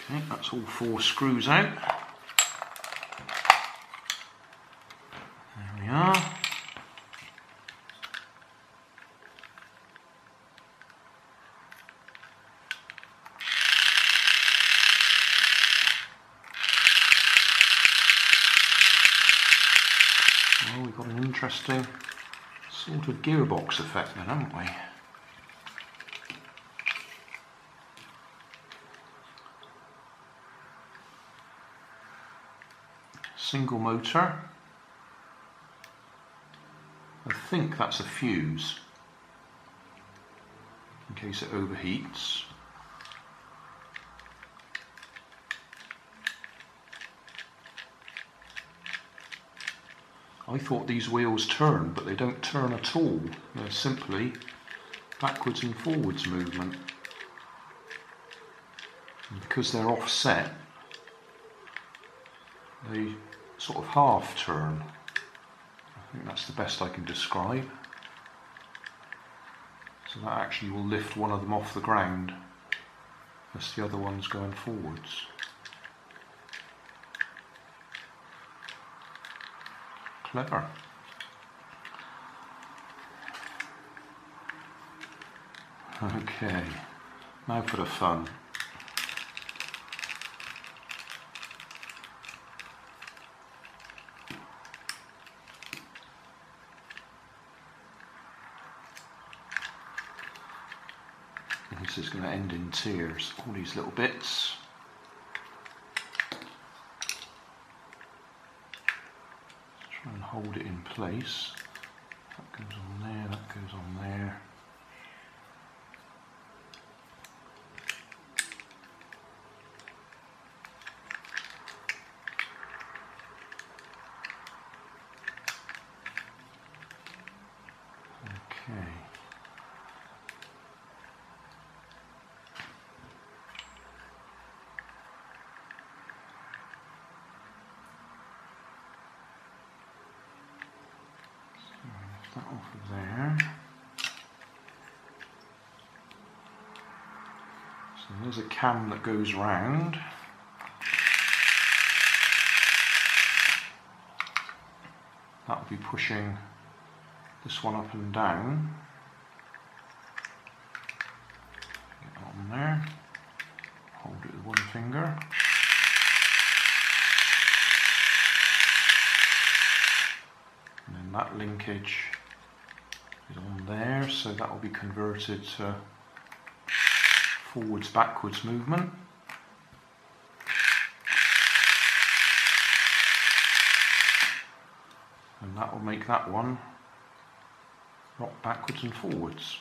Okay, that's all 4 screws out. There we are. Well, we've got an interesting sort of gearbox effect then, haven't we? Single motor. I think that's a fuse in case it overheats. I thought these wheels turn, but they don't turn at all. They're simply backwards and forwards movement. And because they're offset, they sort of half turn. I think that's the best I can describe. So that actually will lift one of them off the ground as the other one's going forwards. Clever. Okay, now for the fun. This is going to end in tears, all these little bits. Let's try and hold it in place. That goes on there, that goes on there. Okay. That off of there. So there's a cam that goes round. That will be pushing this one up and down. Get that on there. Hold it with one finger. And then that linkage is on there, so that will be converted to forwards backwards movement. And that will make that one rock backwards and forwards.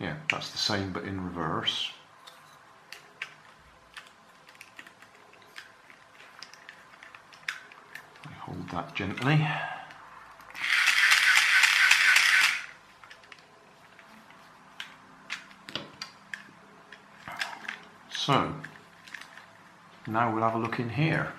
Yeah, that's the same but in reverse. I hold that gently. So, now we'll have a look in here.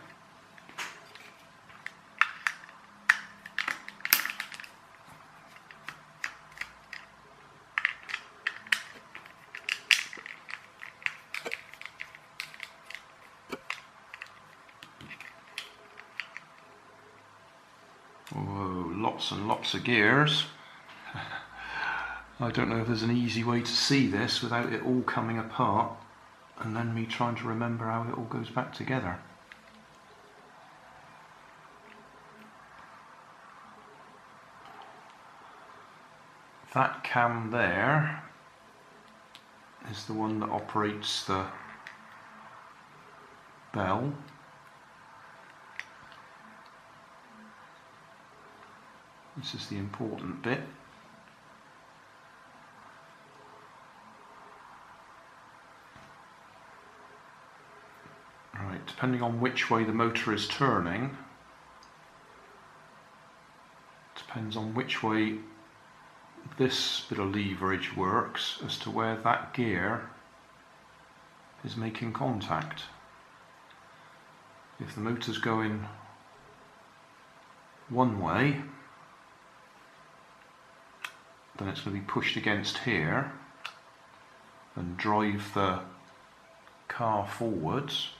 Whoa, lots and lots of gears. I don't know if there's an easy way to see this without it all coming apart and then me trying to remember how it all goes back together. That cam there is the one that operates the bell. This is the important bit. Right, depending on which way the motor is turning, depends on which way this bit of leverage works as to where that gear is making contact. If the motor's going one way, then it's going to be pushed against here and drive the car forwards.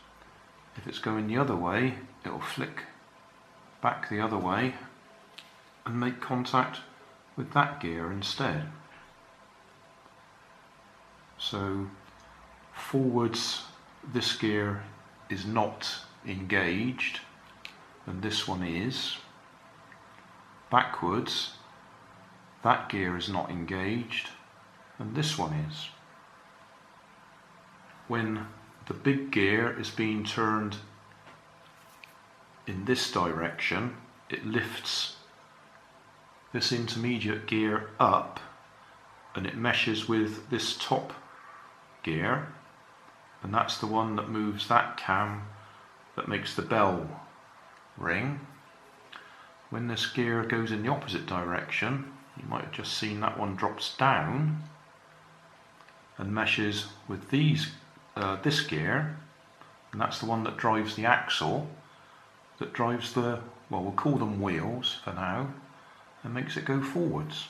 If it's going the other way, it'll flick back the other way and make contact with that gear instead. So forwards, this gear is not engaged and this one is. Backwards, that gear is not engaged and this one is. When the big gear is being turned in this direction, it lifts this intermediate gear up and it meshes with this top gear, and that's the one that moves that cam that makes the bell ring. When this gear goes in the opposite direction, you might have just seen that one drops down and meshes with this gear, and that's the one that drives the axle, that drives the, well, we'll call them wheels for now, and makes it go forwards.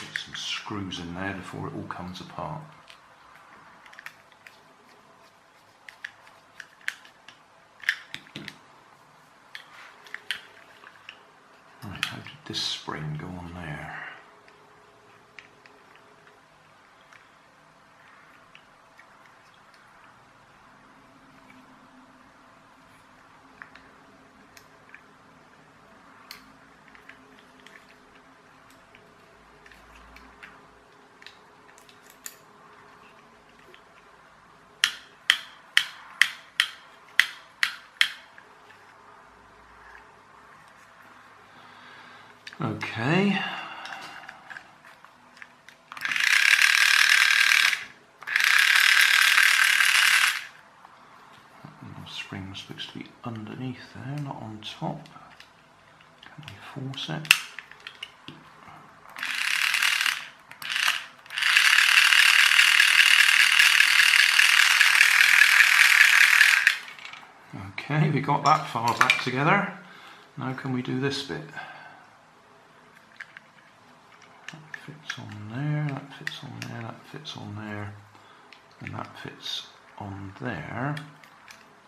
Get some screws in there before it all comes apart. Right, how did this spring go on there? Okay. The spring's supposed to be underneath there, not on top. Can we force it? Okay, we got that far back together. Now can we do this bit? Fits on there, that fits on there, that fits on there, and that fits on there.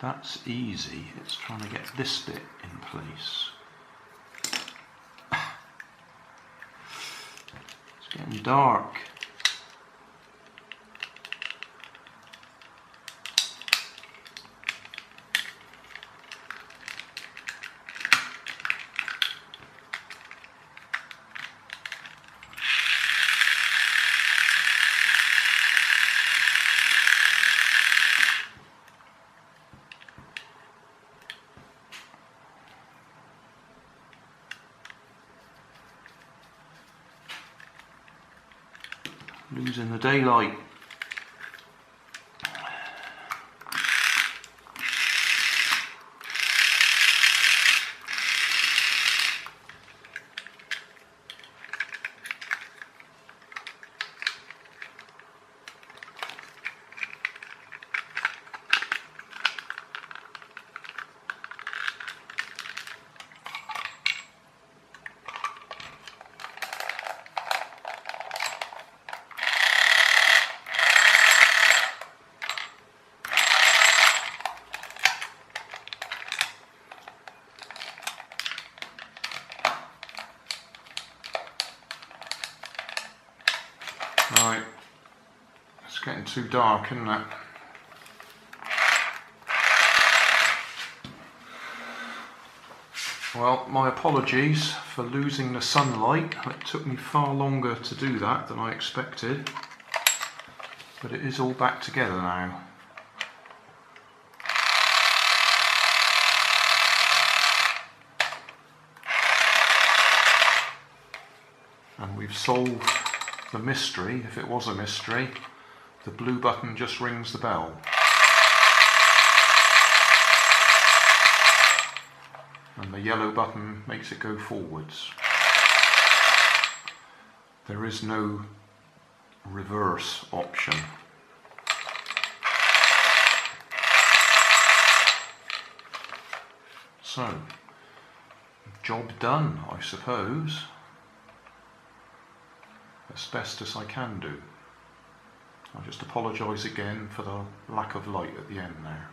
That's easy. It's trying to get this bit in place. It's getting dark. Losing the daylight. Right, it's getting too dark, isn't it? Well, my apologies for losing the sunlight. It took me far longer to do that than I expected, but it is all back together now. And we've solved the mystery, if it was a mystery. The blue button just rings the bell. And the yellow button makes it go forwards. There is no reverse option. So, job done, I suppose. As best as I can do. I'll just apologise again for the lack of light at the end there.